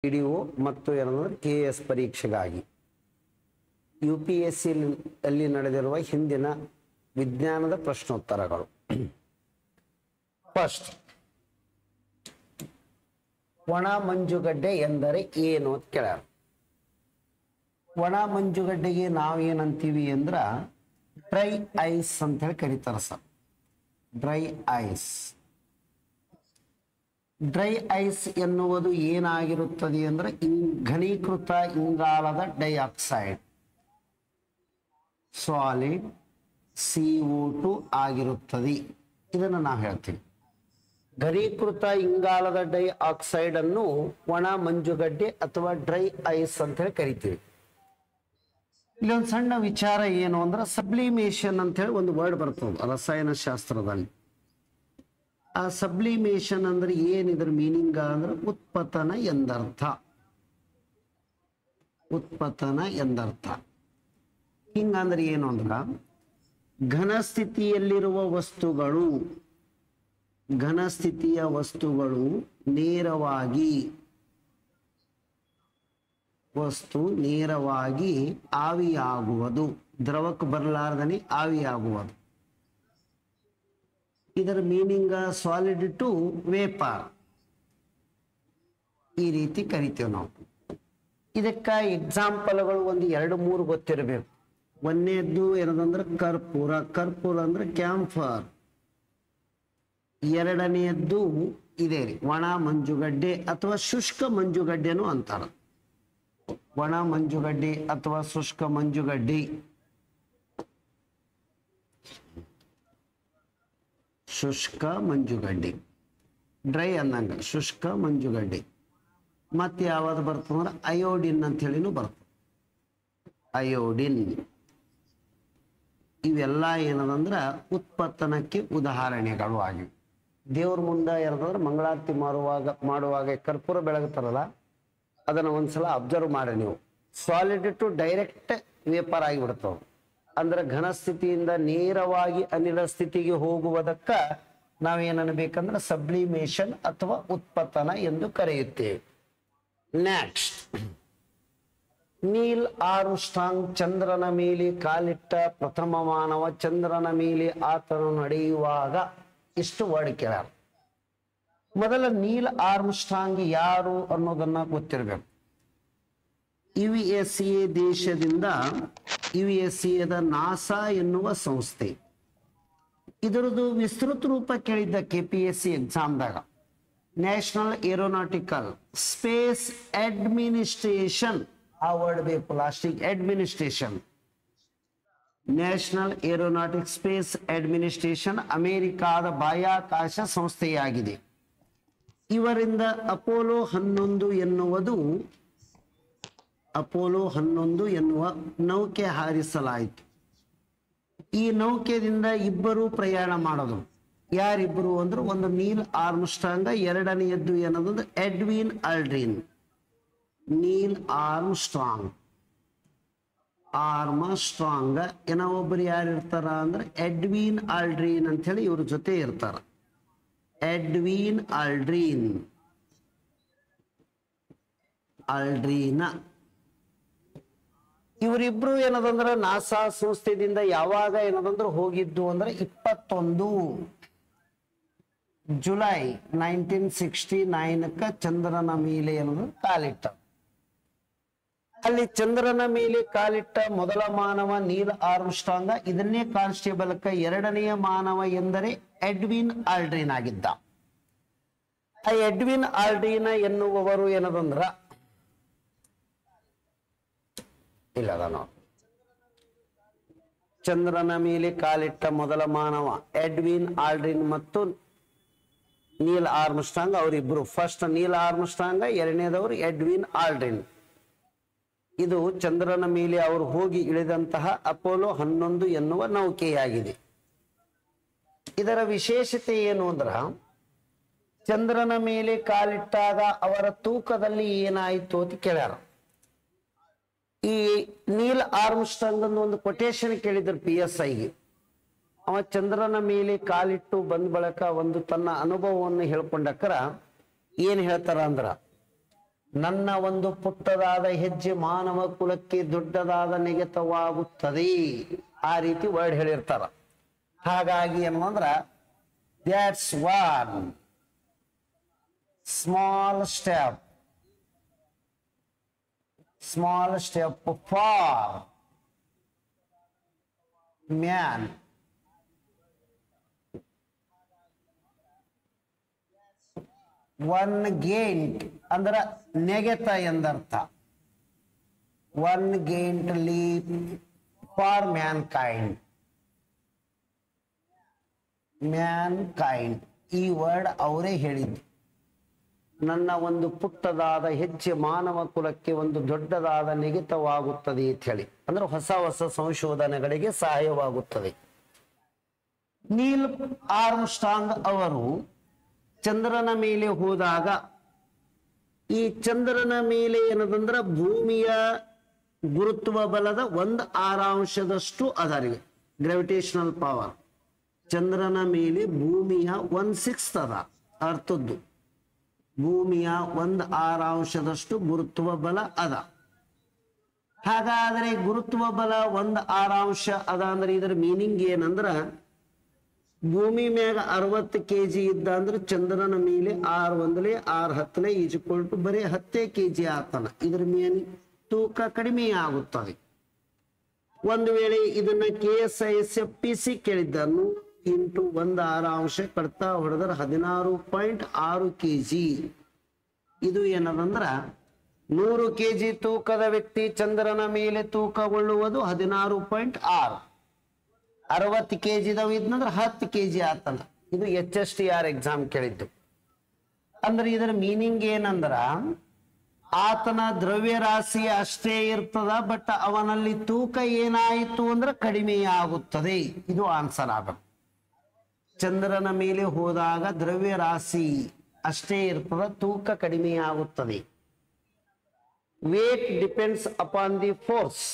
PDO ಮತ್ತು ಏನಂದ್ರೆ KS ಪರೀಕ್ಷೆಗಾಗಿ UPSC ಅಲ್ಲಿ ನಡೆದಿರುವ ಹಿಂದಿನ ವಿಜ್ಞಾನದ ಪ್ರಶ್ನೋತ್ತರಗಳು. ಫಸ್ಟ್, ಒಣ ಮಂಜುಗಡ್ಡೆ ಎಂದರೆ ಏನು ಅಂತ ಕೇಳ್ಯಾರ. ಒಣ ಮಂಜುಗಡ್ಡೆಗೆ ನಾವೇನಂತೀವಿ ಅಂದ್ರ ಡ್ರೈ ಐಸ್ ಅಂತ ಹೇಳಿ ಕರೀತಾರ sir. Dry ice. Dry ice ಎನ್ನುವುದು ಏನಾಗಿರುತ್ತದೆ ಅಂದ್ರೆ ಘನೀಕೃತ ಇಂಗಾಲದ ಡೈಆಕ್ಸೈಡ್ ಸಾಲಿಡ್ CO2 ಆಗಿರುತ್ತದೆ. ಇದನ್ನು ನಾವು ಹೇಳ್ತೀವಿ. ಘನೀಕೃತ ಇಂಗಾಲದ ಡೈಆಕ್ಸೈಡ್ ಅನ್ನು ಒಣ ಮಂಜುಗಡ್ಡೆ ಅಥವಾ ಡ್ರೈ ಐಸ್ ಅಂತ ಹೇಳಿ ಕರಿತೀವಿ. ಇಲ್ಲೊಂದು ಸಣ್ಣ ವಿಚಾರ ಏನು ಅಂದ್ರೆ ಸಬ್ಲಿಮೇಷನ್ ಅಂತ ಹೇಳಿ ಒಂದು ವರ್ಡ್ ಬರ್ತದೆ ರಸಾಯನಶಾಸ್ತ್ರದಲ್ಲಿ. ಆ ಸಬ್ಲಿಮೇಷನ್ ಅಂದ್ರೆ ಏನಿದ್ರ ಮೀನಿಂಗ್ ಅಂದ್ರೆ ಉತ್ಪತನ ಎಂದರ್ಥ. ಉತ್ಪತನ ಎಂದರ್ಥ. ಹಿಂಗಂದ್ರೆ ಏನು ಅಂದ್ರ ಘನಸ್ಥಿತಿಯಲ್ಲಿರುವ ವಸ್ತುಗಳು, ಘನಸ್ಥಿತಿಯ ವಸ್ತುಗಳು ನೇರವಾಗಿ ಆವಿಯಾಗುವುದು, ದ್ರವಕ್ಕೆ ಬರಲಾರ್ದನೆ ಆವಿಯಾಗುವುದು. ಇದರ ಮೀನಿಂಗ್ ಸಾಲಿಡ್ ಟು ವೇಪರ್ ಈ ರೀತಿ ಕರಿತೇವೆ ನಾವು. ಇದಕ್ಕ ಎಕ್ಸಾಂಪಲ್ಗಳು ಒಂದು 2-3 ಗೊತ್ತಿರಬೇಕು. ಒಂದನೇದ್ದು ಏನದಂದ್ರೆ ಕರ್ಪೂರ. ಕರ್ಪೂರ ಅಂದ್ರೆ ಕ್ಯಾಂಫರ್. ಎರಡನೆಯದ್ದು ಇದೇ ರೀ ಒಣ ಮಂಜುಗಡ್ಡೆ ಅಥವಾ ಶುಷ್ಕ ಮಂಜುಗಡ್ಡೆನೂ ಅಂತಾರ. ಒಣ ಮಂಜುಗಡ್ಡೆ ಅಥವಾ ಶುಷ್ಕ ಮಂಜುಗಡ್ಡೆ. ಶುಷ್ಕ ಮಂಜುಗಡ್ಡೆ ಡ್ರೈ ಅನ್ನಂಗ ಶುಷ್ಕ ಮಂಜುಗಡ್ಡೆ. ಮತ್ತೆ ಯಾವ್ದು ಬರ್ತದಂದ್ರೆ ಅಯೋಡಿನ್ ಅಂತ ಹೇಳಿನೂ ಬರ್ತದೆ. ಅಯೋಡಿನ್. ಇವೆಲ್ಲ ಏನದಂದ್ರ ಉತ್ಪತ್ತನಕ್ಕೆ ಉದಾಹರಣೆಗಳು ಆಗಿವೆ. ದೇವ್ರ ಮುಂದೆ ಏನಂದ್ರೆ ಮಂಗಳಾರತಿ ಮಾಡುವಾಗ ಕರ್ಪೂರ ಬೆಳಗುತ್ತಾರಲ್ಲ, ಅದನ್ನ ಒಂದ್ಸಲ ಅಬ್ಸರ್ವ್ ಮಾಡಿ ನೀವು. ಸಾಲಿಡ್ ಟು ಡೈರೆಕ್ಟ್ ವೇಪರ್ ಆಗಿಬಿಡ್ತಾವ. ಅಂದ್ರೆ ಘನ ಸ್ಥಿತಿಯಿಂದ ನೇರವಾಗಿ ಅನಿಲ ಸ್ಥಿತಿಗೆ ಹೋಗುವುದಕ್ಕ ನಾವೇನನ್ಬೇಕಂದ್ರೆ ಸಬ್ಲಿಮೇಷನ್ ಅಥವಾ ಉತ್ಪತನ ಎಂದು ಕರೆಯುತ್ತೇವೆ. ನೆಕ್ಸ್ಟ್, ನೀಲ್ ಆರ್ಮ್ಸ್ಟ್ರಾಂಗ್ ಚಂದ್ರನ ಮೇಲೆ ಕಾಲಿಟ್ಟ ಪ್ರಥಮ ಮಾನವ. ಚಂದ್ರನ ಮೇಲೆ ಆತನು ನಡೆಯುವಾಗ ಇಷ್ಟು ವರ್ಡ್ ಕೇಳ್ಯಾರ. ಮೊದಲ ನೀಲ್ ಆರ್ಮ್ಸ್ಟ್ರಾಂಗ್ ಯಾರು ಅನ್ನೋದನ್ನ ಗೊತ್ತಿರಬೇಕು. USA ದೇಶದಿಂದ USAದ ನಾಸಾ ಎನ್ನುವ ಸಂಸ್ಥೆ. ಇದರದು ವಿಸ್ತೃತ ರೂಪ ಕೇಳಿದ್ದ KPSC ಎಕ್ಸಾಮ್ದಾಗ ನ್ಯಾಷನಲ್ ಏರೋನಾಟಿಕಲ್ ಸ್ಪೇಸ್ ಅಡ್ಮಿನಿಸ್ಟ್ರೇಷನ್. ಆ ವರ್ಡ್ ಬೇಕು ಲಾಸ್ಟಿಗೆ, administration. National aeronautic space administration ಅಮೆರಿಕಾದ ಬಾಹ್ಯಾಕಾಶ ಸಂಸ್ಥೆಯಾಗಿದೆ. ಇವರಿಂದ ಅಪೋಲೋ 11 ಎನ್ನುವ ನೌಕೆ ಹಾರಿಸಲಾಯಿತು. ಈ ನೌಕೆದಿಂದ ಇಬ್ಬರು ಪ್ರಯಾಣ ಮಾಡೋದು. ಯಾರಿಬ್ಬರು ಅಂದ್ರೆ ಒಂದು ನೀಲ್ ಆರ್ಮ್ಸ್ಟ್ರಾಂಗ್, ಎರಡನೆಯದ್ದು ಏನದಂದ್ರೆ ಎಡ್ವಿನ್ ಆಲ್ಡ್ರಿನ್. ನೀಲ್ ಆರ್ಮ್ಸ್ಟ್ರಾಂಗ್ ಏನೋ ಒಬ್ಬರು ಯಾರು ಇರ್ತಾರ ಅಂದ್ರೆ ಎಡ್ವಿನ್ ಆಲ್ಡ್ರಿನ್ ಅಂತ ಹೇಳಿ ಇವ್ರ ಜೊತೆ ಇರ್ತಾರ. ಎಡ್ವಿನ್ ಆಲ್ಡ್ರಿನ್ ಇವರಿಬ್ರು ಏನದಂದ್ರೆ ನಾಸಾ ಸಂಸ್ಥೆದಿಂದ ಯಾವಾಗ ಏನದಂದ್ರೆ ಹೋಗಿದ್ದು ಅಂದ್ರೆ 21 ಜುಲೈ 1969 ಚಂದ್ರನ ಮೇಲೆ ಏನಂದ್ರೆ ಕಾಲಿಟ್ಟ. ಅಲ್ಲಿ ಚಂದ್ರನ ಮೇಲೆ ಕಾಲಿಟ್ಟ ಮೊದಲ ಮಾನವ ನೀಲ್ ಆರ್ಮ್ಸ್ಟ್ರಾಂಗ್. ಇದನ್ನೇ ಕಾನ್ಸ್ಟೇಬಲ್ ಎರಡನೆಯ ಮಾನವ ಎಂದರೆ ಎಡ್ವಿನ್ ಆಲ್ಡ್ರಿನ್ ಆಗಿದ್ದ. ಆ ಎಡ್ವಿನ್ ಆಲ್ಡ್ರಿನ್ ಎನ್ನುವವರು ಏನದಂದ್ರ ಚಂದ್ರನ ಮೇಲೆ ಕಾಲಿಟ್ಟ ಮೊದಲ ಮಾನವ ಎಡ್ವಿನ್ ಆಲ್ಡ್ರಿನ್ ಮತ್ತು ನೀಲ್ ಆರ್ಮ್ಸ್ಟ್ರಾಂಗ್ ಅವರಿಬ್ರು. ಫಸ್ಟ್ ನೀಲ್ ಆರ್ಮ್ಸ್ಟ್ರಾಂಗ್, ಎರಡನೇದವರು ಎಡ್ವಿನ್ ಆಲ್ಡ್ರಿನ್. ಇದು ಚಂದ್ರನ ಮೇಲೆ ಅವರು ಹೋಗಿ ಇಳಿದಂತಹ ಅಪೋಲೋ 11 ಎನ್ನುವ ನೌಕೆಯಾಗಿದೆ. ಇದರ ವಿಶೇಷತೆ ಏನು ಅಂದ್ರ ಚಂದ್ರನ ಮೇಲೆ ಕಾಲಿಟ್ಟಾಗ ಅವರ ತೂಕದಲ್ಲಿ ಏನಾಯಿತು ಅಂತ ಕೇಳ್ಯಾರ. ಈ ನೀಲ್ ಆರ್ಮ್ಸ್ಟ್ರಾಂಗ್ ಒಂದು ಕೊಟೇಶನ್ ಕೇಳಿದ್ರು PSIಗೆ. ಅವ ಚಂದ್ರನ ಮೇಲೆ ಕಾಲಿಟ್ಟು ಬಂದ ಬಳಕ ಒಂದು ತನ್ನ ಅನುಭವವನ್ನು ಹೇಳ್ಕೊಂಡಕ್ಕರ ಏನ್ ಹೇಳ್ತಾರ ಅಂದ್ರ ನನ್ನ ಒಂದು ಪುಟ್ಟದಾದ ಹೆಜ್ಜೆ ಮಾನವ ಕುಲಕ್ಕೆ ದೊಡ್ಡದಾದ ನೆಗೆತವಾಗುತ್ತದೆ. ಆ ರೀತಿ ವರ್ಡ್ ಹೇಳಿರ್ತಾರ. ಹಾಗಾಗಿ ಏನಂದ್ರ that's one small step for man. One giant ಅಂದ್ರ ನೆಗೆತ ಎಂದರ್ಥ. One giant leap for mankind. ಈ ವರ್ಡ್ ಅವರೇ ಹೇಳಿದ್ದು. ನನ್ನ ಒಂದು ಪುಟ್ಟದಾದ ಹೆಜ್ಜೆ ಮಾನವ ಕುಲಕ್ಕೆ ಒಂದು ದೊಡ್ಡದಾದ ನೆಗೆತವಾಗುತ್ತದೆ ಅಂತ ಹೇಳಿ, ಅಂದ್ರೆ ಹೊಸ ಹೊಸ ಸಂಶೋಧನೆಗಳಿಗೆ ಸಹಾಯವಾಗುತ್ತದೆ. ನೀಲ್ ಆರ್ಮ್ಸ್ಟ್ರಾಂಗ್ ಅವರು ಚಂದ್ರನ ಮೇಲೆ ಹೋದಾಗ, ಈ ಚಂದ್ರನ ಮೇಲೆ ಏನದಂದ್ರ ಭೂಮಿಯ ಗುರುತ್ವ ಬಲದ 1/6 ಅದರಿ ಗ್ರಾವಿಟೇಷನಲ್ ಪವರ್. ಚಂದ್ರನ ಮೇಲೆ ಭೂಮಿಯ 1/6 ಅದ ಅರ್ಥದ್ದು. ಭೂಮಿಯ 1/6 ಗುರುತ್ವ ಬಲ ಅದ. ಹಾಗಾದ್ರೆ ಗುರುತ್ವ ಬಲ 1/6 ಅದ ಅಂದ್ರೆ ಇದರ ಮೀನಿಂಗ್ ಏನಂದ್ರ, ಭೂಮಿ ಮ್ಯಾಗ 60 kg ಇದ್ದ ಅಂದ್ರೆ ಚಂದ್ರನ ಮೇಲೆ 6 6 10 ಬರೀ 10 kg ಆತನ. ಇದ್ರ ಮೇಲೆ ತೂಕ ಕಡಿಮೆ ಆಗುತ್ತದೆ. ಒಂದು ವೇಳೆ ಇದನ್ನ KSISFPC ಕೇಳಿದ್ದ 100 × 1/6 ಕಡ್ತಾ ಹೊಡೆದ್ರೆ 16.6 kg. ಇದು ಏನದಂದ್ರ 100 kg ತೂಕದ ವ್ಯಕ್ತಿ ಚಂದ್ರನ ಮೇಲೆ ತೂಕಗೊಳ್ಳುವುದು 16.6. 60 kg ಇದ್ನಂದ್ರೆ 10 kg ಆತನ. ಇದು HSTR ಎಕ್ಸಾಮ್ ಕೇಳಿದ್ದು. ಅಂದ್ರೆ ಇದರ ಮೀನಿಂಗ್ ಏನಂದ್ರ, ಆತನ ದ್ರವ್ಯ ರಾಶಿ ಅಷ್ಟೇ ಇರ್ತದ, ಬಟ್ ಅವನಲ್ಲಿ ತೂಕ ಏನಾಯಿತು ಅಂದ್ರೆ ಕಡಿಮೆ ಆಗುತ್ತದೆ. ಇದು ಆನ್ಸರ್ ಆಗಬೇಕು. ಚಂದ್ರನ ಮೇಲೆ ಹೋದಾಗ ದ್ರವ್ಯ ರಾಶಿ ಅಷ್ಟೇ ಇರ್ತದ, ತೂಕ ಕಡಿಮೆ ಆಗುತ್ತದೆ. Weight depends upon the force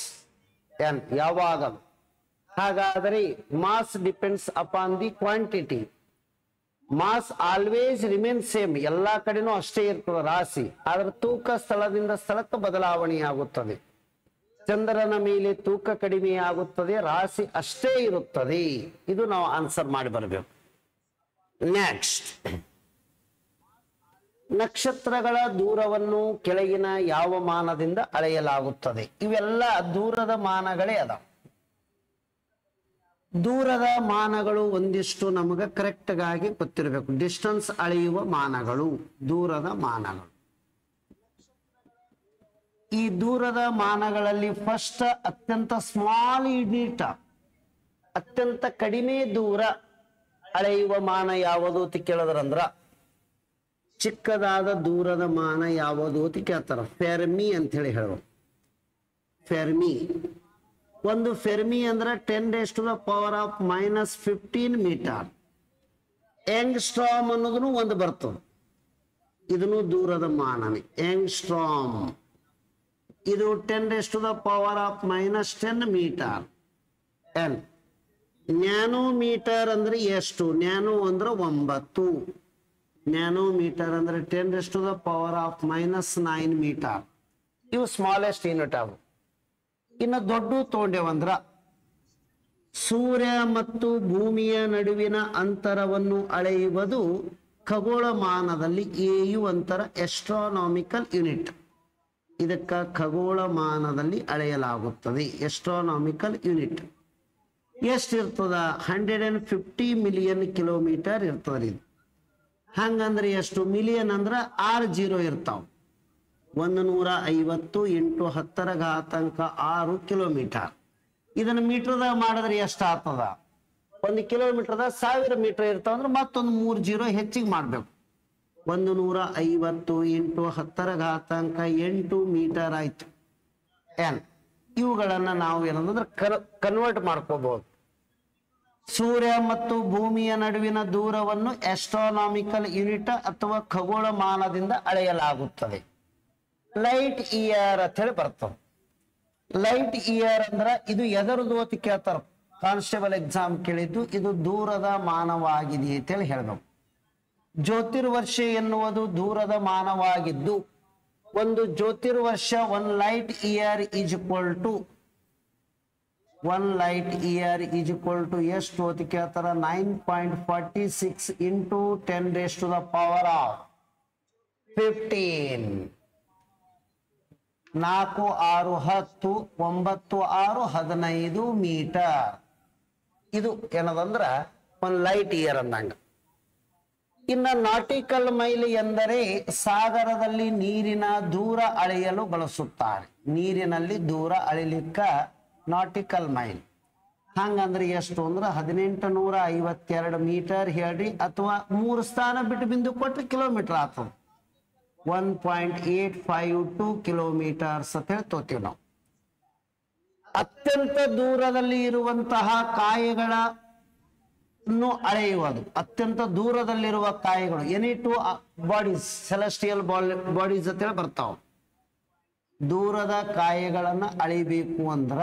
ಯಾವಾಗಲೂ. ಹಾಗಾದರೆ mass depends upon the quantity. Mass always remain same, ಎಲ್ಲಾ ಕಡೆನೂ ಅಷ್ಟೇ ಇರ್ತದೆ ರಾಶಿ, ಆದ್ರೆ ತೂಕ ಸ್ಥಳದಿಂದ ಸ್ಥಳಕ್ಕೆ ಬದಲಾವಣೆ ಆಗುತ್ತದೆ. ಚಂದ್ರನ ಮೇಲೆ ತೂಕ ಕಡಿಮೆ ಆಗುತ್ತದೆ, ರಾಶಿ ಅಷ್ಟೇ ಇರುತ್ತದೆ. ಇದು ನಾವು ಆನ್ಸರ್ ಮಾಡಿ ಬರಬೇಕು. ನೆಕ್ಸ್ಟ್, ನಕ್ಷತ್ರಗಳ ದೂರವನ್ನು ಕೆಳಗಿನ ಯಾವ ಮಾನದಿಂದ ಅಳೆಯಲಾಗುತ್ತದೆ? ಇವೆಲ್ಲ ದೂರದ ಮಾನಗಳೇ ಅದ. ದೂರದ ಮಾನಗಳು ಒಂದಿಷ್ಟು ನಮಗೆ ಕರೆಕ್ಟ್ ಆಗಿ ಗೊತ್ತಿರಬೇಕು. ಡಿಸ್ಟೆನ್ಸ್ ಅಳೆಯುವ ಮಾನಗಳು, ದೂರದ ಮಾನಗಳು. ಈ ದೂರದ ಮಾನಗಳಲ್ಲಿ ಫಸ್ಟ್ ಅತ್ಯಂತ ಸ್ಮಾಲ್ ಯೂನಿಟ್, ಅತ್ಯಂತ ಕಡಿಮೆ ದೂರ ಅಳೆಯುವ ಮಾನ ಯಾವುದು ಅಂತ ಕೇಳಿದ್ರಂದ್ರ, ಚಿಕ್ಕದಾದ ದೂರದ ಮಾನ ಯಾವುದು ಅಂತ ಕೇಳ್ತಾರ. ಫೆರ್ಮಿ ಅಂತ ಹೇಳಿ ಹೇಳುವ. ಫೆರ್ಮಿ ಒಂದು ಫೆರ್ಮಿ ಅಂದ್ರೆ 10⁻⁻15 ಮೀಟರ್. ಯಂಗ್ಸ್ಟ್ರಾಮ್ ಅನ್ನೋದನ್ನು ಒಂದು ಬರ್ತದೆ. ಇದನ್ನು ದೂರದ ಮಾನನೇ, ಯಂಗ್ಸ್ಟ್ರಾಮ್. ಇದು 10⁻⁻10 ಮೀಟರ್. ನ್ಯಾನೋಮೀಟರ್ ಅಂದ್ರೆ ಎಷ್ಟು? ನ್ಯಾನೋ ಅಂದ್ರೆ 9. ನ್ಯಾನೋಮೀಟರ್ ಅಂದ್ರೆ 10⁻⁻9 ಮೀಟರ್. ಇವು ಸ್ಮಾಲೆಸ್ಟ್ ಯೂನಿಟ್ ಅವು. ಇನ್ನು ದೊಡ್ಡ ತಗೊಂಡೇವಂದ್ರ, ಸೂರ್ಯ ಮತ್ತು ಭೂಮಿಯ ನಡುವಿನ ಅಂತರವನ್ನು ಅಳೆಯುವುದು ಖಗೋಳಮಾನದಲ್ಲಿ AU ಅಂತರ, ಎಸ್ಟ್ರಾನಾಮಿಕಲ್ ಯೂನಿಟ್. ಇದಕ್ಕ ಖಗೋಳಮಾನದಲ್ಲಿ ಅಳೆಯಲಾಗುತ್ತದೆ, ಎಸ್ಟ್ರಾನಾಮಿಕಲ್ ಯೂನಿಟ್. ಎಷ್ಟಿರ್ತದ? 150 ಮಿಲಿಯನ್ ಕಿಲೋಮೀಟರ್ ಇರ್ತದ. ಇದು ಹಂಗಂದ್ರೆ ಎಷ್ಟು? ಮಿಲಿಯನ್ ಅಂದ್ರ 6 0 ಇರ್ತಾವ. 150 × 10⁻6 ಕಿಲೋಮೀಟರ್. ಇದನ್ನ ಮೀಟರ್ದಾಗ ಮಾಡಿದ್ರೆ ಎಷ್ಟು ಆಗ್ತದ? 1 ಕಿಲೋಮೀಟರ್ದಾಗ 1000 ಮೀಟರ್ ಇರ್ತಾವ ಅಂದ್ರೆ ಮತ್ತೊಂದು 3 0 ಹೆಚ್ಚಿಗೆ ಮಾಡ್ಬೇಕು. 150 × 10⁸ ಮೀಟರ್ ಆಯ್ತು. ಇವುಗಳನ್ನ ನಾವು ಏನಂದ್ರೆ ಕನ್ವರ್ಟ್ ಮಾಡ್ಕೋಬಹುದು. ಸೂರ್ಯ ಮತ್ತು ಭೂಮಿಯ ನಡುವಿನ ದೂರವನ್ನು ಆಸ್ಟ್ರೋನಾಮಿಕಲ್ ಯೂನಿಟ್ ಅಥವಾ ಖಗೋಳಮಾನದಿಂದ ಅಳೆಯಲಾಗುತ್ತದೆ. ಲೈಟ್ ಇಯರ್ ಅಂತ ಹೇಳಿ ಬರ್ತದೆ. ಲೈಟ್ ಇಯರ್ ಅಂದ್ರ ಇದು ಎದರದು ಅಂತ ಕೇಳ್ತಾರ. ಕಾನ್ಸ್ಟೇಬಲ್ ಎಕ್ಸಾಮ್ ಕೇಳಿದ್ದು, ಇದು ದೂರದ ಮಾನವಾಗಿದೆ ಅಂತೇಳಿ ಹೇಳ್ಬೇಕು. ಜ್ಯೋತಿರ್ವರ್ಷ ಎನ್ನುವುದು ದೂರದ ಮಾನವಾಗಿದ್ದು ಒಂದು ಜ್ಯೋತಿರ್ವರ್ಷ 1 light year is equal to 1 light year is equal to ಎಷ್ಟು ಅಂತ ಕೇಳ್ತಾರ 9.46 into 10 raised to the power of 15 4 6 10 9 6 15 metre. ಇದು ಏನದಂದ್ರ 1 ಲೈಟ್ ಇಯರ್ ಅಂದಂಗ. ಇನ್ನು ನಾಟಿಕಲ್ ಮೈಲ್ ಎಂದರೆ ಸಾಗರದಲ್ಲಿ ನೀರಿನ ದೂರ ಅಳೆಯಲು ಬಳಸುತ್ತಾರೆ. ನೀರಿನಲ್ಲಿ ದೂರ ಅಳಿಲಿಕ್ಕ ನಾಟಿಕಲ್ ಮೈಲ್. ಹಂಗಂದ್ರೆ ಎಷ್ಟು ಅಂದ್ರೆ 1852 ಮೀಟರ್ ಹೇಳ್ರಿ, ಅಥವಾ 3 ಸ್ಥಾನ ಬಿಟ್ಟು ಬಿಂದು ಕೊಟ್ಟರೆ ಕಿಲೋಮೀಟರ್ ಆಗ್ತದೆ. 1.852 ಕಿಲೋಮೀಟರ್ಸ್ ಅಂತ ಹೇಳಿ ತೋತೀವಿ ನಾವು. ಅತ್ಯಂತ ದೂರದಲ್ಲಿ ಇರುವಂತಹ ಕಾಯಗಳನ್ನು ಅಳೆಯುವುದು. ಅತ್ಯಂತ ದೂರದಲ್ಲಿರುವ ಕಾಯಗಳು any two bodies, celestial bodies ಅಂತ ಹೇಳಿ ಬರ್ತಾವ. ದೂರದ ಕಾಯಗಳನ್ನ ಅಳಿಬೇಕು ಅಂದ್ರ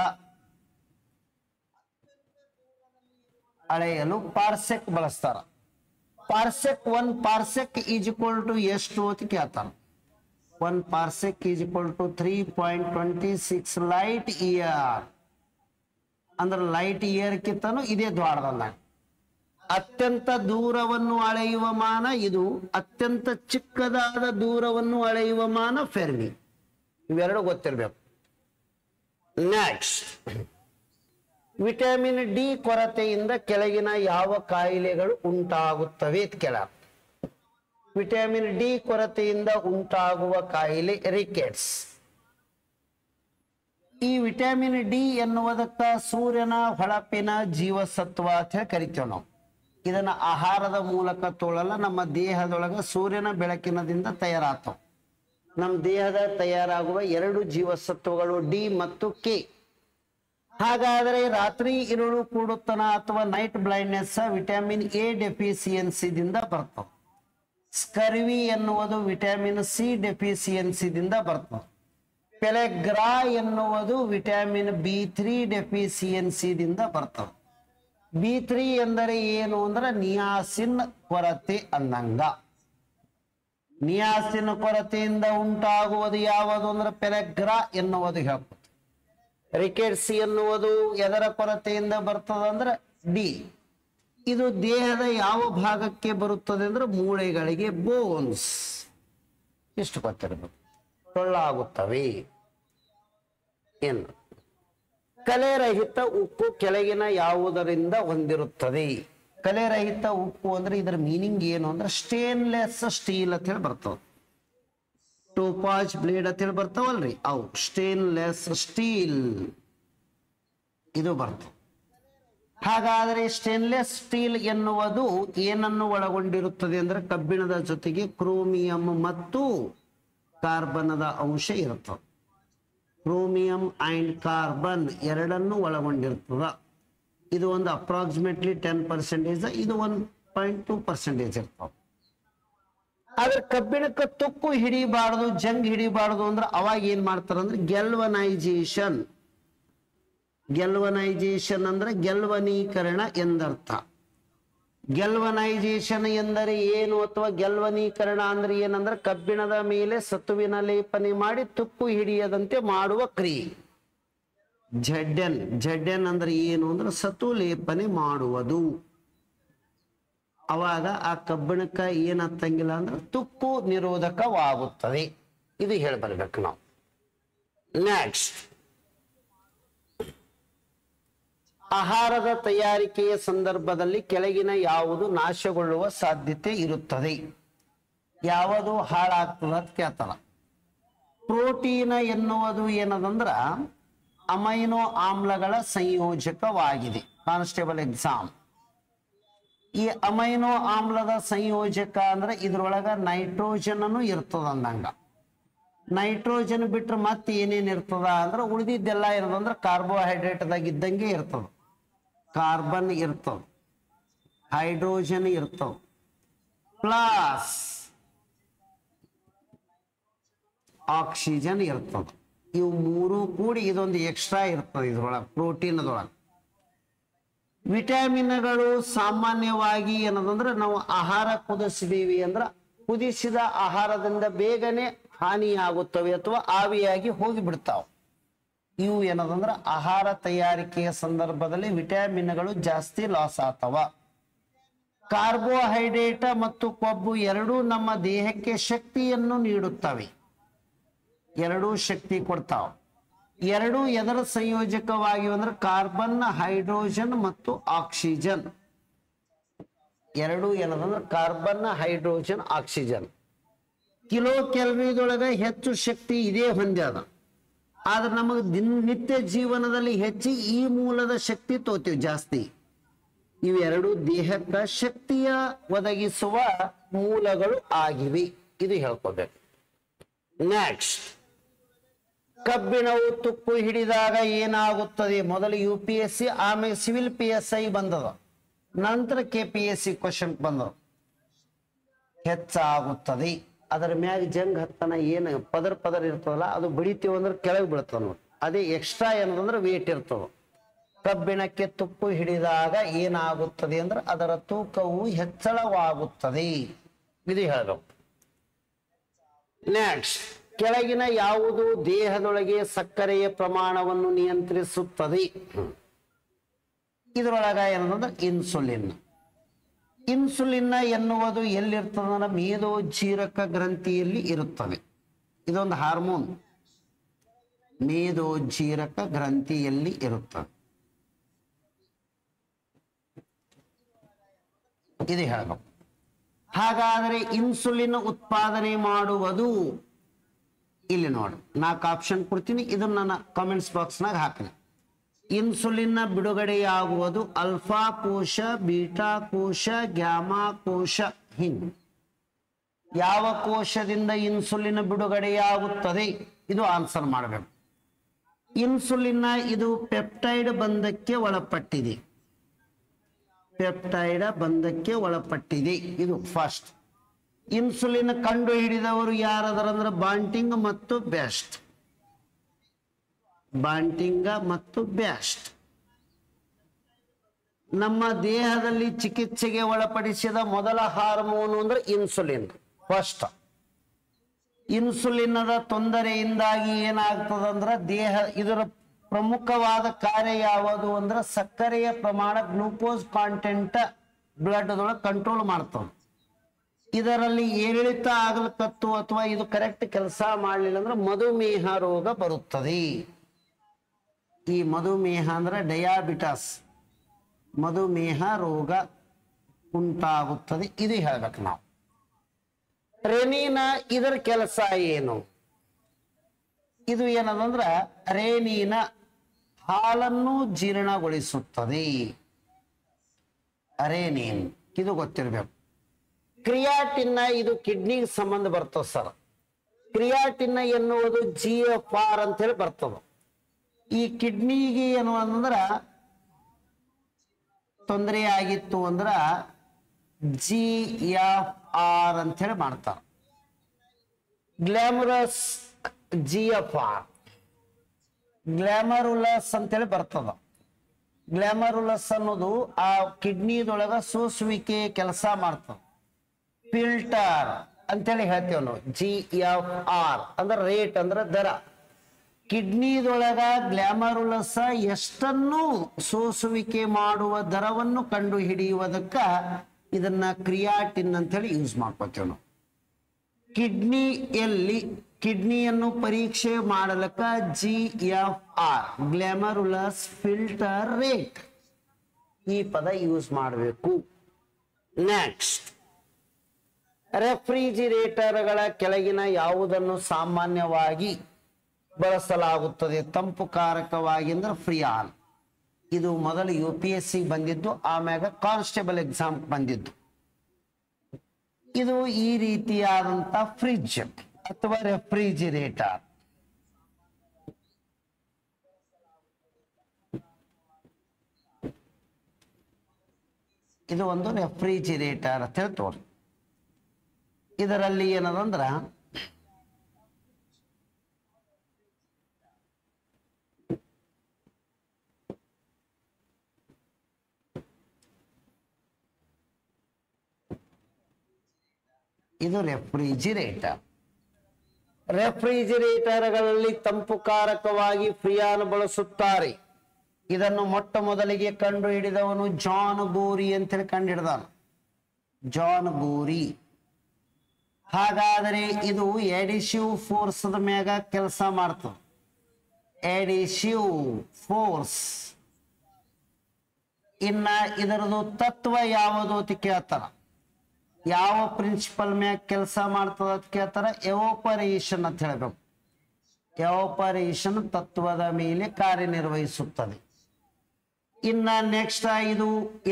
ಅಳೆಯಲು ಪಾರ್ಸೆಕ್ ಬಳಸ್ತಾರ. Parsec 1 parsec is equal to ಎಷ್ಟು ಅಂತ ಕೇಳ್ತಾರ. 1 parsec is equal to 3.26 light year. ಅಂದ್ರೆ ಲೈಟ್ ಇಯರ್ ಕಿಂತನೂ ಇದೇ ದ್ವಾರದಲ್ಲ. ಅತ್ಯಂತ ದೂರವನ್ನು ಅಳೆಯುವ ಮಾನ ಇದು, ಅತ್ಯಂತ ಚಿಕ್ಕದಾದ ದೂರವನ್ನು ಅಳೆಯುವ ಮಾನ ಫೆರ್ಮಿ. ಇವೆರಡು ಗೊತ್ತಿರಬೇಕು. ನೆಕ್ಸ್ಟ್, ವಿಟಮಿನ್ ಡಿ ಕೊರತೆಯಿಂದ ಕೆಳಗಿನ ಯಾವ ಕಾಯಿಲೆಗಳು ಉಂಟಾಗುತ್ತವೆ ಅಂತ ಕೇಳ. ವಿಟಮಿನ್ ಡಿ ಕೊರತೆಯಿಂದ ಉಂಟಾಗುವ ಕಾಯಿಲೆ ರಿಕೆಟ್ಸ್. ಈ ವಿಟಮಿನ್ ಡಿ ಎನ್ನುವುದಕ್ಕ ಸೂರ್ಯನ ಹೊಳಪಿನ ಜೀವಸತ್ವ ಅಂತ ಹೇಳಿ ಕರಿತೇವೆ ನಾವು. ಇದನ್ನ ಆಹಾರದ ಮೂಲಕ ತೊಳಲ್ಲ, ನಮ್ಮ ದೇಹದೊಳಗ ಸೂರ್ಯನ ಬೆಳಕಿನದಿಂದ ತಯಾರಾಗ್ತವೆ. ನಮ್ಮ ದೇಹದ ತಯಾರಾಗುವ 2 ಜೀವಸತ್ವಗಳು ಡಿ ಮತ್ತು ಕೆ. ಹಾಗಾದರೆ ರಾತ್ರಿ ಇರುಳು ಕೂಡುತ್ತನ ಅಥವಾ ನೈಟ್ ಬ್ಲೈಂಡ್ನೆಸ್ ವಿಟಮಿನ್ ಎ ಡೆಫಿಸಿಯನ್ಸಿದಿಂದ ಬರ್ತವೆ. ಸ್ಕರ್ವಿ ಎನ್ನುವುದು ವಿಟಮಿನ್ ಸಿ ಡೆಫಿಸಿಯನ್ಸಿದಿಂದ ಬರ್ತದೆ. ಪೆಲೆಗ್ರಾ ಎನ್ನುವುದು ವಿಟಮಿನ್ B3 ಡೆಫಿಸಿಯನ್ಸಿದಿಂದ ಬರ್ತದೆ. B3 ಎಂದರೆ ಏನು ಅಂದ್ರೆ ನಿಯಾಸಿನ್ ಕೊರತೆ ಅಂದಂಗ. ನಿಯಾಸಿನ್ ಕೊರತೆಯಿಂದ ಉಂಟಾಗುವುದು ಯಾವುದು ಅಂದ್ರೆ ಪೆಲೆಗ್ರಾ ಎನ್ನುವುದು ಹೇಳ್ಬೋದು. ರಿಕೆಟ್ಸ್ ಎನ್ನುವುದು ಎದರ ಕೊರತೆಯಿಂದ ಬರ್ತದೆ ಅಂದ್ರೆ ಡಿ. ಇದು ದೇಹದ ಯಾವ ಭಾಗಕ್ಕೆ ಬರುತ್ತದೆ ಅಂದ್ರೆ ಮೂಳೆಗಳಿಗೆ, ಬೋನ್ಸ್. ಎಷ್ಟು ಗೊತ್ತಿರಬೇಕು. ಟೊಳ್ಳಾಗುತ್ತವೆ. ಏನು ಕಲೆರಹಿತ ಉಪ್ಪು ಕೆಳಗಿನ ಯಾವುದರಿಂದ ಹೊಂದಿರುತ್ತದೆ? ಕಲೆರಹಿತ ಉಪ್ಪು ಅಂದ್ರೆ ಇದರ ಮೀನಿಂಗ್ ಏನು ಅಂದ್ರೆ ಸ್ಟೇನ್ಲೆಸ್ ಸ್ಟೀಲ್ ಅಂತ ಹೇಳಿ ಬರ್ತದೆ. ಟೋಪಾಜ್ ಬ್ಲೇಡ್ ಅಂತ ಹೇಳಿ ಬರ್ತಾವಲ್ರಿ, ಅವು ಸ್ಟೇನ್ಲೆಸ್ ಸ್ಟೀಲ್ ಇದು ಬರ್ತದೆ. ಹಾಗಾದರೆ ಸ್ಟೇನ್ಲೆಸ್ ಸ್ಟೀಲ್ ಎನ್ನುವುದು ಏನನ್ನು ಒಳಗೊಂಡಿರುತ್ತದೆ ಅಂದ್ರೆ ಕಬ್ಬಿಣದ ಜೊತೆಗೆ ಕ್ರೋಮಿಯಂ ಮತ್ತು ಕಾರ್ಬನದ ಅಂಶ ಇರುತ್ತದೆ. ಕ್ರೋಮಿಯಂ ಅಂಡ್ ಕಾರ್ಬನ್ ಎರಡನ್ನು ಒಳಗೊಂಡಿರ್ತದ. ಇದು ಒಂದು ಅಪ್ರಾಕ್ಸಿಮೇಟ್ಲಿ 10%, ಇದು 1.2% ಇರ್ತಾವ. ಆದ್ರೆ ಕಬ್ಬಿಣಕ್ಕೆ ತುಕ್ಕು ಹಿಡಿಬಾರ್ದು, ಜಂಗ್ ಹಿಡಿಬಾರ್ದು ಅಂದ್ರೆ ಅವಾಗ ಏನ್ ಮಾಡ್ತಾರ ಅಂದ್ರೆ ಗೆಲ್ವನೈಜೇಷನ್. ಗೆಲ್ವನೈಜೇಷನ್ ಅಂದ್ರೆ ಗೆಲ್ವನೀಕರಣ ಎಂದರ್ಥ. ಗೆಲ್ವನೈಜೇಷನ್ ಎಂದರೆ ಏನು ಅಥವಾ ಗೆಲ್ವನೀಕರಣ ಅಂದ್ರೆ ಏನಂದ್ರೆ ಕಬ್ಬಿಣದ ಮೇಲೆ ಸತುವಿನ ಲೇಪನೆ ಮಾಡಿ ತುಕ್ಕು ಹಿಡಿಯದಂತೆ ಮಾಡುವ ಕ್ರಿಯೆ. ಜಡ್ಡೆನ್ ಅಂದ್ರೆ ಏನು ಅಂದ್ರೆ ಸತು ಲೇಪನೆ ಮಾಡುವುದು. ಅವಾಗ ಆ ಕಬ್ಬಿಣಕ್ಕ ಏನತ್ತಂಗಿಲ್ಲ ಅಂದ್ರೆ ತುಕ್ಕು ನಿರೋಧಕವಾಗುತ್ತದೆ. ಇದು ಹೇಳ್ಬರ್ಬೇಕು ನಾವು. ನೆಕ್ಸ್ಟ್, ಆಹಾರದ ತಯಾರಿಕೆಯ ಸಂದರ್ಭದಲ್ಲಿ ಕೆಳಗಿನ ಯಾವುದು ನಾಶಗೊಳ್ಳುವ ಸಾಧ್ಯತೆ ಇರುತ್ತದೆ? ಯಾವುದು ಹಾಳಾಗ್ತದ ಅಂತ ಕೇಳ್ತಾರ. ಪ್ರೋಟೀನ್ ಎನ್ನುವುದು ಏನದಂದ್ರ ಅಮೈನೋ ಆಮ್ಲಗಳ ಸಂಯೋಜಕವಾಗಿದೆ. Constable exam. ಈ ಅಮೈನೋ ಆಮ್ಲದ ಸಂಯೋಜಕ ಅಂದ್ರೆ ಇದ್ರೊಳಗ ನೈಟ್ರೋಜನ್ ಇರ್ತದ ಅಂದಂಗ. ನೈಟ್ರೋಜನ್ ಬಿಟ್ರೆ ಮತ್ತೆ ಏನೇನ್ ಇರ್ತದ ಅಂದ್ರೆ ಉಳಿದಿದ್ದೆಲ್ಲ ಇರೋದಂದ್ರೆ ಕಾರ್ಬೋಹೈಡ್ರೇಟ್ದಾಗ ಇದ್ದಂಗೆ ಇರ್ತದ. ಕಾರ್ಬನ್ ಇರ್ತದ, ಹೈಡ್ರೋಜನ್ ಇರ್ತವ, ಪ್ಲಸ್ ಆಕ್ಸಿಜನ್ ಇರ್ತದ. ಇವು ಮೂರು ಕೂಡಿ ಇದೊಂದು ಎಕ್ಸ್ಟ್ರಾ ಇರ್ತದೆ ಇದ್ರೊಳಗೆ, ಪ್ರೋಟೀನ್ ಅದೊಳಗೆ. ವಿಟಮಿನ್ಗಳು ಸಾಮಾನ್ಯವಾಗಿ ಏನದಂದ್ರೆ ನಾವು ಆಹಾರ ಕುದಿಸಿದೀವಿ ಅಂದ್ರೆ ಕುದಿಸಿದ ಆಹಾರದಿಂದ ಬೇಗನೆ ಹಾನಿಯಾಗುತ್ತವೆ ಅಥವಾ ಆವಿಯಾಗಿ ಹೋಗಿಬಿಡ್ತಾವೆ. ಇವು ಏನದಂದ್ರೆ ಆಹಾರ ತಯಾರಿಕೆಯ ಸಂದರ್ಭದಲ್ಲಿ ವಿಟಮಿನ್ಗಳು ಜಾಸ್ತಿ ಲಾಸ್ ಆಗ್ತಾವ. ಕಾರ್ಬೋಹೈಡ್ರೇಟ್ ಮತ್ತು ಕೊಬ್ಬು ಎರಡೂ ನಮ್ಮ ದೇಹಕ್ಕೆ ಶಕ್ತಿಯನ್ನು ನೀಡುತ್ತವೆ, ಎರಡೂ ಶಕ್ತಿ ಕೊಡ್ತಾವ. ಎರಡೂ ಎದರ ಸಂಯೋಜಕವಾಗಿ ಅಂದ್ರೆ ಕಾರ್ಬನ್, ಹೈಡ್ರೋಜನ್ ಮತ್ತು ಆಕ್ಸಿಜನ್. ಎರಡೂ ಏನದಂದ್ರೆ ಕಾರ್ಬನ್, ಹೈಡ್ರೋಜನ್, ಆಕ್ಸಿಜನ್. ಕಿಲೋ ಕ್ಯಾಲರಿದೊಳಗೆ ಹೆಚ್ಚು ಶಕ್ತಿ ಇದೇ ಹೊಂದ್ಯದ. ಆದ್ರೆ ನಮಗೆ ನಿತ್ಯ ಜೀವನದಲ್ಲಿ ಹೆಚ್ಚು ಈ ಮೂಲದ ಶಕ್ತಿ ತೋತೀವಿ ಜಾಸ್ತಿ. ಇವೆರಡು ದೇಹಕ್ಕೆ ಶಕ್ತಿಯ ಒದಗಿಸುವ ಮೂಲಗಳು ಆಗಿವೆ. ಇದು ಹೇಳ್ಕೋಬೇಕು. ನೆಕ್ಸ್ಟ್, ಕಬ್ಬಿಣವು ತುಕ್ಕು ಹಿಡಿದಾಗ ಏನಾಗುತ್ತದೆ? ಮೊದಲು UPSC, ಆಮೇಲೆ ಸಿವಿಲ್ PSI ಬಂದದ, ನಂತರ KPSC ಕ್ವಶನ್ ಬಂದದ. ಹೆಚ್ಚಾಗುತ್ತದೆ. ಅದರ ಮ್ಯಾಗ ಜಂಗ್ ಹತ್ತನ ಏನು ಪದರ ಇರ್ತದಲ್ಲ, ಅದು ಬಡಿತೀವಿ ಅಂದ್ರೆ ಕೆಳಗೆ ಬೀಳ್ತದ ನೋಡಿ. ಅದೇ ಎಕ್ಸ್ಟ್ರಾ ಏನದಂದ್ರೆ ವೇಟ್ ಇರ್ತದ. ಕಬ್ಬಿಣಕ್ಕೆ ತುಕ್ಕು ಹಿಡಿದಾಗ ಏನಾಗುತ್ತದೆ ಅಂದ್ರೆ ಅದರ ತೂಕವು ಹೆಚ್ಚಳವಾಗುತ್ತದೆ. ಇದು ಹೇಳಬೇಕು. ನೆಕ್ಸ್ಟ್, ಕೆಳಗಿನ ಯಾವುದು ದೇಹದೊಳಗೆ ಸಕ್ಕರೆಯ ಪ್ರಮಾಣವನ್ನು ನಿಯಂತ್ರಿಸುತ್ತದೆ? ಇದರೊಳಗ ಏನಂದ್ರೆ ಇನ್ಸುಲಿನ್. ಇನ್ಸುಲಿನ್ ಎನ್ನುವುದು ಎಲ್ಲಿರ್ತದೆ? ಮೇದೋಜೀರಕ ಗ್ರಂಥಿಯಲ್ಲಿ ಇರುತ್ತದೆ. ಇದೊಂದು ಹಾರ್ಮೋನ್ ಮೇದೋಜೀರಕ ಗ್ರಂಥಿಯಲ್ಲಿ ಇರುತ್ತದೆ. ಇದು ಹೇಳಬೇಕು. ಹಾಗಾದರೆ ಇನ್ಸುಲಿನ್ ಉತ್ಪಾದನೆ ಮಾಡುವುದು ಇಲ್ಲಿ ನೋಡಿ, 4 ಆಪ್ಷನ್ ಕೊಡ್ತೀನಿ, ಇದನ್ನ ನನ್ನ ಕಾಮೆಂಟ್ಸ್ ಬಾಕ್ಸ್ನಾಗ ಹಾಕಿನಿ. ಇನ್ಸುಲಿನ್ ಬಿಡುಗಡೆಯಾಗುವುದು ಅಲ್ಫಾ ಕೋಶ, ಬೀಟಾ ಕೋಶ, ಗ್ಯಾಮಾ ಕೋಶ. ಹಿಂಗೆ ಯಾವ ಕೋಶದಿಂದ ಇನ್ಸುಲಿನ್ ಬಿಡುಗಡೆಯಾಗುತ್ತದೆ? ಇದು ಆನ್ಸರ್ ಮಾಡಬೇಕು. ಇನ್ಸುಲಿನ್ ಇದು ಪೆಪ್ಟೈಡ್ ಬಂಧಕ್ಕೆ ಒಳಪಟ್ಟಿದೆ. ಪೆಪ್ಟೈಡ್ ಬಂಧಕ್ಕೆ ಒಳಪಟ್ಟಿದೆ. ಇದು ಫಸ್ಟ್. ಇನ್ಸುಲಿನ್ ಕಂಡು ಹಿಡಿದವರು ಯಾರದರಂದ್ರೆ ಬಾಂಟಿಂಗ್ ಮತ್ತು ಬೆಸ್ಟ್. ಬಾಂಟಿಂಗ ಮತ್ತು ಬೆಸ್ಟ್. ನಮ್ಮ ದೇಹದಲ್ಲಿ ಚಿಕಿತ್ಸೆಗೆ ಒಳಪಡಿಸಿದ ಮೊದಲ ಹಾರ್ಮೋನ್ ಅಂದ್ರೆ ಇನ್ಸುಲಿನ್ ಫಸ್ಟ್. ಇನ್ಸುಲಿನ್ ತೊಂದರೆಯಿಂದಾಗಿ ಏನಾಗ್ತದಂದ್ರೆ ದೇಹ ಇದರ ಪ್ರಮುಖವಾದ ಕಾರ್ಯ ಯಾವುದು ಅಂದ್ರೆ ಸಕ್ಕರೆಯ ಪ್ರಮಾಣ, ಗ್ಲೂಕೋಸ್ ಕಾಂಟೆಂಟ್ ಬ್ಲಡ್ ಒಳಗೆ ಕಂಟ್ರೋಲ್ ಮಾಡ್ತದೆ. ಇದರಲ್ಲಿ ಏರಿಳಿತ ಆಗಲಿಕ್ಕತ್ತು ಅಥವಾ ಇದು ಕರೆಕ್ಟ್ ಕೆಲಸ ಮಾಡಲಿಲ್ಲ ಅಂದ್ರೆ ಮಧುಮೇಹ ರೋಗ ಬರುತ್ತದೆ. ಈ ಮಧುಮೇಹ ಅಂದ್ರೆ ಡಯಾಬಿಟಸ್, ಮಧುಮೇಹ ರೋಗ ಉಂಟಾಗುತ್ತದೆ. ಇದು ಹೇಳ್ಬೇಕು ನಾವು. ರೆನಿನ ಇದರ ಕೆಲಸ ಏನು? ಇದು ಏನದಂದ್ರ ರೆನಿನ ಹಾಲನ್ನು ಜೀರ್ಣಗೊಳಿಸುತ್ತದೆ. ರೆನಿನ್ ಇದು ಗೊತ್ತಿರಬೇಕು. ಕ್ರಿಯಾಟಿನ್ ಇದು ಕಿಡ್ನಿಗೆ ಸಂಬಂಧ ಬರ್ತದೆ ಸರ್. ಕ್ರಿಯಾಟಿನ್ ಎನ್ನುವುದು GFR ಅಂತ ಹೇಳಿ ಬರ್ತದೆ. ಈ ಕಿಡ್ನಿಗೆ ಏನು ಅಂದ್ರ ತೊಂದರೆ ಆಗಿತ್ತು ಅಂದ್ರ GFR ಅಂತ ಹೇಳಿ ಮಾಡ್ತಾರೆ. ಗ್ಲಾಮರಸ್ GFR, ಗ್ಲಾಮರುಲಸ್ ಅಂತೇಳಿ ಬರ್ತದ. ಗ್ಲಾಮರುಲಸ್ ಅನ್ನೋದು ಆ ಕಿಡ್ನಿದೊಳಗ ಸೋಸುವಿಕೆ ಕೆಲಸ ಮಾಡ್ತದೆ. ಫಿಲ್ಟರ್ ಅಂತೇಳಿ ಹೇಳ್ತೇವೆ ನಾವು. GFR ಅಂದ್ರೆ ರೇಟ್ ಅಂದ್ರೆ ದರ. ಕಿಡ್ನಿದೊಳಗ ಗ್ಲಾಮರುಲಸ್ ಎಷ್ಟನ್ನು ಸೋಸುವಿಕೆ ಮಾಡುವ ದರವನ್ನು ಕಂಡು ಹಿಡಿಯುವುದಕ್ಕ ಇದನ್ನ ಕ್ರಿಯಾಟಿನ್ ಅಂತ ಹೇಳಿ ಯೂಸ್ ಮಾಡ್ಕೋತೇವೆ ನಾವು. ಕಿಡ್ನಿಯನ್ನು ಪರೀಕ್ಷೆ ಮಾಡಲಕ್ಕ GFR, ಗ್ಲಾಮರುಲಸ್ ಫಿಲ್ಟರ್ ರೇಟ್, ಈ ಪದ ಯೂಸ್ ಮಾಡಬೇಕು. ನೆಕ್ಸ್ಟ್, ರೆಫ್ರಿಜಿರೇಟರ್ಗಳ ಕೆಳಗಿನ ಯಾವುದನ್ನು ಸಾಮಾನ್ಯವಾಗಿ ಬಳಸಲಾಗುತ್ತದೆ ತಂಪು ಕಾರಕವಾಗಿ ಅಂದ್ರೆ ಫ್ರಿಯಾನ್. ಇದು ಮೊದಲು UPSC ಬಂದಿದ್ದು, ಆಮ್ಯಾಗ ಕಾನ್ಸ್ಟೇಬಲ್ ಎಕ್ಸಾಮ್ ಬಂದಿದ್ದು. ಇದು ಈ ರೀತಿಯಾದಂತ ಫ್ರಿಡ್ಜ್ ಅಥವಾ ರೆಫ್ರಿಜಿರೇಟರ್. ಇದು ಒಂದು ರೆಫ್ರಿಜಿರೇಟರ್ ಅಂತ ಹೇಳ್ತವ್ರಿ. ಇದರಲ್ಲಿ ಏನದಂದ್ರ ಇದು ರೆಫ್ರಿಜಿರೇಟರ್. ರೆಫ್ರಿಜಿರೇಟರ್ಗಳಲ್ಲಿ ತಂಪುಕಾರಕವಾಗಿ ಫ್ರಿಯಾನ್ ಬಳಸುತ್ತಾರೆ. ಇದನ್ನು ಮೊಟ್ಟ ಮೊದಲಿಗೆ ಕಂಡು ಹಿಡಿದವನು ಜಾನ್ ಬೋರಿ ಅಂತೇಳಿ ಕಂಡು ಹಿಡಿದಾನ, ಜಾನ್ ಬೋರಿ. ಹಾಗಾದರೆ ಇದು ಎಡಿಸಿವ್ ಫೋರ್ಸ್ ಮ್ಯಾಗ ಕೆಲಸ ಮಾಡ್ತದೆ. ಎಡಿಸಿವ್ ಫೋರ್ಸ್. ಇನ್ನ ಇದರದು ತತ್ವ ಯಾವುದು ಅಂತ ಕೇಳ್ತಾರ. ಯಾವ ಪ್ರಿನ್ಸಿಪಲ್ ಮ್ಯಾಗ ಕೆಲಸ ಮಾಡ್ತದ ಅಂತ ಕೇಳ್ತಾರ. ಎವಾಪರೇಷನ್ ಅಂತ ಹೇಳ್ಬೇಕು. ಎವಾಪರೇಷನ್ ತತ್ವದ ಮೇಲೆ ಕಾರ್ಯನಿರ್ವಹಿಸುತ್ತದೆ. ಇನ್ನ ನೆಕ್ಸ್ಟ್ ಇದು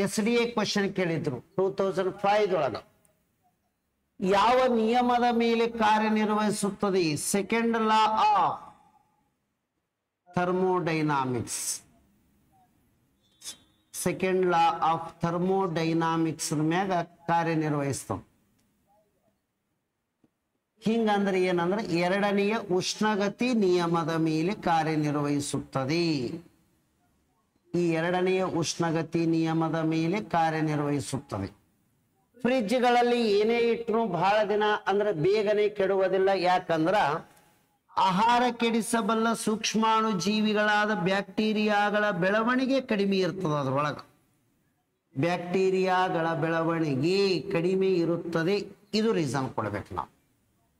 SDA ಕ್ವಶನ್ ಕೇಳಿದ್ರು 2005 ಒಳಗ. ಯಾವ ನಿಯಮದ ಮೇಲೆ ಕಾರ್ಯನಿರ್ವಹಿಸುತ್ತದೆ? Second law of thermodynamics. Second law of thermodynamics ಮ್ಯಾಗ ಕಾರ್ಯನಿರ್ವಹಿಸ್ತದೆ. ಹಿಂಗಂದ್ರೆ ಏನಂದ್ರೆ ಎರಡನೆಯ ಉಷ್ಣಗತಿ ನಿಯಮದ ಮೇಲೆ ಕಾರ್ಯನಿರ್ವಹಿಸುತ್ತದೆ. ಈ ಎರಡನೆಯ ಉಷ್ಣಗತಿ ನಿಯಮದ ಮೇಲೆ ಕಾರ್ಯನಿರ್ವಹಿಸುತ್ತದೆ. ಫ್ರಿಡ್ಜ್ಗಳಲ್ಲಿ ಏನೇ ಇಟ್ಟರು ಬಹಳ ದಿನ ಅಂದ್ರೆ ಬೇಗನೆ ಕೆಡುವುದಿಲ್ಲ. ಯಾಕಂದ್ರ ಆಹಾರ ಕೆಡಿಸಬಲ್ಲ ಸೂಕ್ಷ್ಮಾಣು ಜೀವಿಗಳಾದ ಬ್ಯಾಕ್ಟೀರಿಯಾಗಳ ಬೆಳವಣಿಗೆ ಕಡಿಮೆ ಇರ್ತದೆ. ಅದರೊಳಗ ಬ್ಯಾಕ್ಟೀರಿಯಾಗಳ ಬೆಳವಣಿಗೆ ಕಡಿಮೆ ಇರುತ್ತದೆ. ಇದು ರೀಸನ್ ಕೊಡ್ಬೇಕು ನಾವು.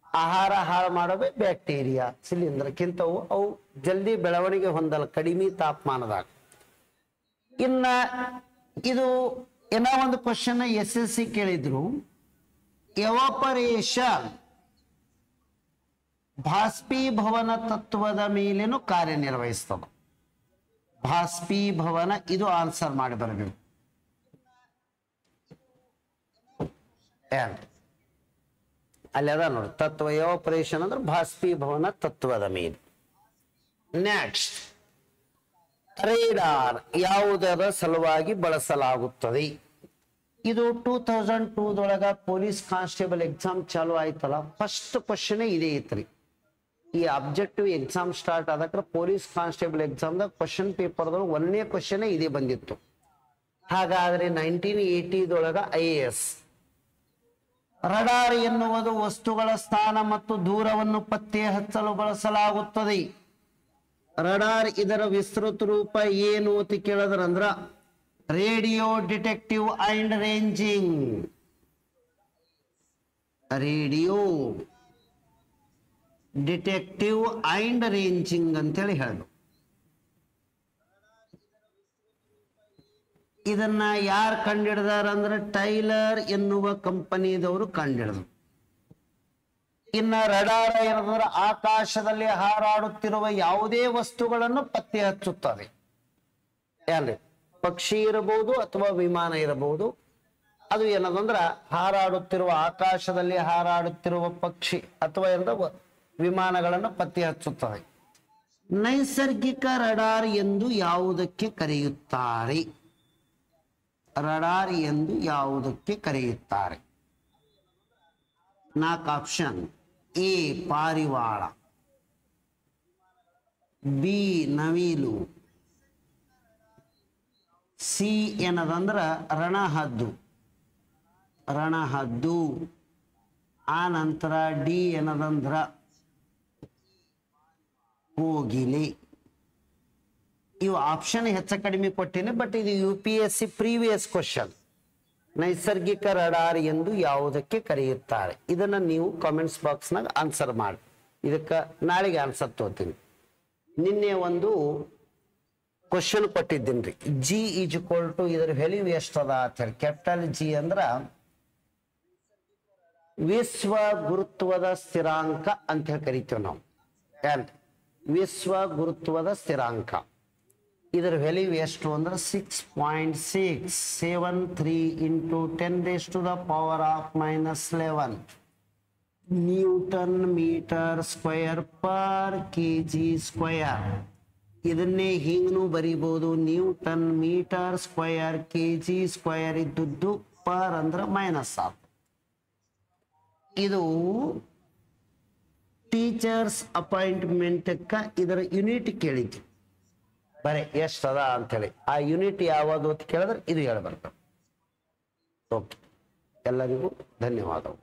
ಆಹಾರ ಹಾಳು ಮಾಡೋದು ಬ್ಯಾಕ್ಟೀರಿಯಾ ಶಿಲೀಂಧ್ರಕ್ಕಿಂತವು ಅವು ಜಲ್ದಿ ಬೆಳವಣಿಗೆ ಹೊಂದಲ್ಲ ಕಡಿಮೆ ತಾಪಮಾನದಾಗ. ಇನ್ನ ಇದು ಏನೋ ಒಂದು ಕ್ವಶನ್ SSC ಕೇಳಿದ್ರು. ಎವಾಪರೇಷನ್ ಬಾಷ್ಪೀಭವನ ತತ್ವದ ಮೇಲೇನು ಕಾರ್ಯನಿರ್ವಹಿಸ್ತದೆ. ಬಾಷ್ಪೀಭವನ, ಇದು ಆನ್ಸರ್ ಮಾಡಿ ಬರಬೇಕು. ಅಲ್ಲಿ ಅದ ನೋಡಿ ತತ್ವ. ಎವಾಪರೇಷನ್ ಅಂದ್ರೆ ಬಾಷ್ಪೀಭವನ ತತ್ವದ ಮೇಲೆ. ನೆಕ್ಸ್ಟ್ ರೇಡಾರ್ ಯಾವುದರ ಸಲುವಾಗಿ ಬಳಸಲಾಗುತ್ತದೆ? ಇದು 2002 ಪೊಲೀಸ್ ಕಾನ್ಸ್ಟೇಬಲ್ ಎಕ್ಸಾಮ್ ಚಾಲು ಆಯ್ತಲ್ಲ, ಫಸ್ಟ್ ಕ್ವಶನ್ ಇದೇ ಐತ್ರಿ. ಈ ಅಬ್ಜೆಕ್ಟಿವ್ ಎಕ್ಸಾಮ್ ಸ್ಟಾರ್ಟ್ ಆದಕ್ರ ಪೊಲೀಸ್ ಕಾನ್ಸ್ಟೇಬಲ್ ಎಕ್ಸಾಮ್ದಾಗ ಕ್ವಶನ್ ಪೇಪರ್ದೊಳಗೆ ಒಂದನೇ ಕ್ವಶನ್ ಇದೇ ಬಂದಿತ್ತು. ಹಾಗಾದ್ರೆ 1980 IAS. ರಡಾರ್ ಎನ್ನುವುದು ವಸ್ತುಗಳ ಸ್ಥಾನ ಮತ್ತು ದೂರವನ್ನು ಪತ್ತೆ ಹಚ್ಚಲು ಬಳಸಲಾಗುತ್ತದೆ. ರಡಾರ್ ಇದರ ವಿಸ್ತೃತ ರೂಪ ಏನು ಅಂತ ಕೇಳಿದ್ರಂದ್ರ radio detective and ranging. Radio detective and ranging ಅಂತೇಳಿ ಹೇಳೋದು. ಇದನ್ನ ಯಾರು ಕಂಡಿಡಿದಾರ ಅಂದ್ರೆ ಟೈಲರ್ ಎನ್ನುವ ಕಂಪನಿದವರು ಕಂಡಿಡಿದ್ರು. ಇನ್ನ ರಡಾರ್ ಏನಂದ್ರೆ ಆಕಾಶದಲ್ಲಿ ಹಾರಾಡುತ್ತಿರುವ ಯಾವುದೇ ವಸ್ತುಗಳನ್ನು ಪತ್ತೆ ಹಚ್ಚುತ್ತದೆ. ಏನ್ರಿ, ಪಕ್ಷಿ ಇರಬಹುದು ಅಥವಾ ವಿಮಾನ ಇರಬಹುದು. ಅದು ಏನದಂದ್ರ ಹಾರಾಡುತ್ತಿರುವ, ಆಕಾಶದಲ್ಲಿ ಹಾರಾಡುತ್ತಿರುವ ಪಕ್ಷಿ ಅಥವಾ ಏನಂದ್ರೆ ವಿಮಾನಗಳನ್ನು ಪತ್ತೆ ಹಚ್ಚುತ್ತದೆ. ನೈಸರ್ಗಿಕ ರಡಾರ್ ಎಂದು ಯಾವುದಕ್ಕೆ ಕರೆಯುತ್ತಾರೆ? ರಡಾರ್ ಎಂದು ಯಾವುದಕ್ಕೆ ಕರೆಯುತ್ತಾರೆ? 4 ಆಪ್ಷನ್. ಎ ಪಾರಿವಾಳ, ಬಿ ನವಿಲು, ಸಿ ಏನದಂದ್ರ ರಣಹದ್ದು, ರಣಹದ್ದು. ಆ ನಂತರ ಡಿ ಏನದಂದ್ರ ಕೋಗಿಲೆ. ಇವು ಆಪ್ಷನ್ ಹೆಚ್ಚು ಕಡಿಮೆ ಕೊಟ್ಟಿನಿ, ಬಟ್ ಇದು UPSC ಪ್ರೀವಿಯಸ್ ಕ್ವಶನ್. ನೈಸರ್ಗಿಕ ರಡಾರ್ ಎಂದು ಯಾವುದಕ್ಕೆ ಕರೆಯುತ್ತಾರೆ? ಇದನ್ನ ನೀವು ಕಾಮೆಂಟ್ಸ್ ಬಾಕ್ಸ್ನಾಗ ಆನ್ಸರ್ ಮಾಡಿ. ಇದಕ್ಕೆ ನಾಳೆಗೆ ಆನ್ಸರ್ ತೋತೀನಿ. ನಿನ್ನೆ ಒಂದು ಕ್ವಶನ್ ಕೊಟ್ಟಿದ್ದೀನಿ. G = ಇದರ ವ್ಯಾಲ್ಯೂ ಎಷ್ಟದ ಅಂತ ಹೇಳಿ. ಕ್ಯಾಪಿಟಲ್ G ಅಂದ್ರ ವಿಶ್ವ ಗುರುತ್ವದ ಸ್ಥಿರಾಂಕ ಅಂತ ಹೇಳಿ ಕರಿತೀವಿ ನಾವು. ವಿಶ್ವ ಗುರುತ್ವದ ಸ್ಥಿರಾಂಕ. ಇದರ ವ್ಯಾಲ್ಯೂ ಎಷ್ಟು ಅಂದ್ರೆ 6.673 × 10⁻⁻11 Newton metre square per kg². ಇದನ್ನೇ ಹಿಂಗೂ ಬರಿಬಹುದು, ನ್ಯೂಟನ್ ಮೀಟರ್ ಸ್ಕ್ವೇರ್ kg² ಇದ್ದದ್ದು ಪರ್ ಅಂದ್ರೆ ಮೈನಸ್ ಆಫ್. ಇದು ಟೀಚರ್ಸ್ ಅಪಾಯಿಂಟ್ಮೆಂಟ್ ಇದರ ಯೂನಿಟ್ ಕೇಳಿದ್ವಿ. ಬರೀ ಎಷ್ಟದ ಅಂತೇಳಿ ಆ ಯೂನಿಟ್ ಯಾವುದು ಅಂತ ಕೇಳಿದ್ರೆ ಇದು ಹೇಳ್ಬಾರ್ದು. ಓಕೆ, ಎಲ್ಲರಿಗೂ ಧನ್ಯವಾದಗಳು.